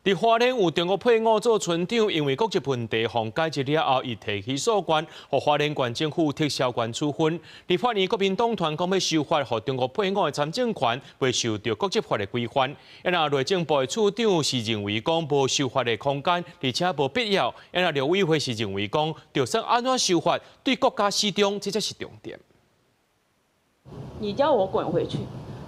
伫花莲有中国配偶做村长，因为国籍问题，放解职了后，伊提起诉权，互花莲县政府撤销权处分。立法院国民党团讲要修法，互中国配偶的参政权未受到国籍法的规范。因内内部的处长是认为讲无修法的空间，而且无必要。因内陆委会是认为讲，就算安怎修法，对国家始终这才是重点。你叫我滚回去，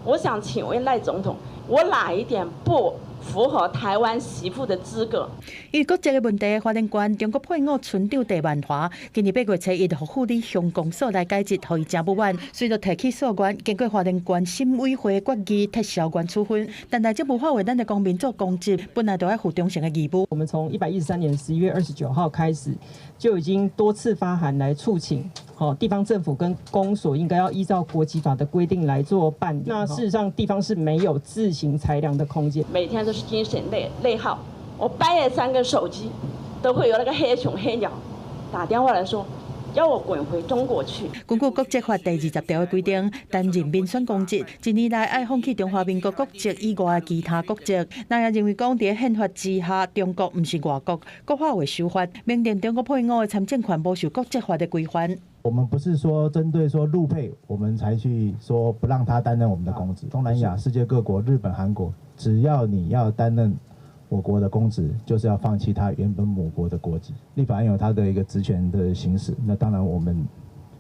我想请问赖总统，我哪一点不符合台湾媳妇的资格？因为国籍的问题，花莲县中国配偶村长郑万华今年8月初一互护理乡公所来解职，互伊真不满，随着提起诉权，经过花莲县新委会决议撤销权处分。但内政部发为咱的公民做公职，本来就要负忠诚的义务。我们从113年11月29号开始，就已经多次发函来促请。地方政府跟公所应该要依照国籍法的规定来做办理。那事实上，地方是没有自行裁量的空间。每天都是精神内耗。我半夜3个手机都会有那个黑熊黑鸟打电话来说，要我滚回中国去。根据国籍法第20条的规定，担任民选公职，1年内要放弃中华民国国籍以外的其他国籍。那也认为讲，在宪法之下，中国不是外国，国法会修法，明定中国配偶的参政权无受国籍法的规范。我们不是说针对说陆配，我们才去说不让他担任我们的公职。东南亚、世界各国、日本、韩国，只要你要担任我国的公职，就是要放弃他原本母国的国籍。立法院有他的一个职权的行使，那当然我们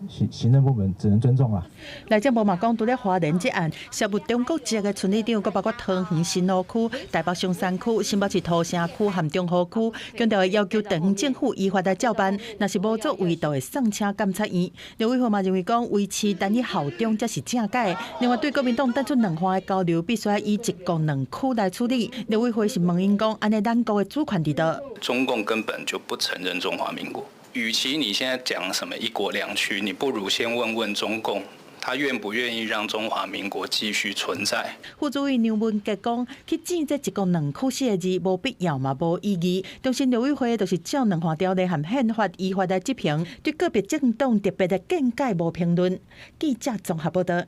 行政部门只能尊重啦。内政部嘛讲，除了花莲这案，涉入中国籍的村里长，佮包括桃园新路区、台北松山区、新北市土城区和中和区，强调要求地方政府依法来照办，若是无作为，就会送请监察院。陆委会嘛认为讲，维持单一效忠才是正解。另外，对国民党提出两方的交流，必须要以一国两区来处理。陆委会是问因讲，安尼咱国的主权伫倒？中共根本就不承认中华民国。与其你现在讲什么一国两区，你不如先问问中共，他愿不愿意让中华民国继续存在？副主委杨文杰讲，去整这一国两区4个字无必要嘛无意义。同时，陆委会就是照两项条例和宪法依法来执行，对个别政党特别的见解无评论。记者综合报道。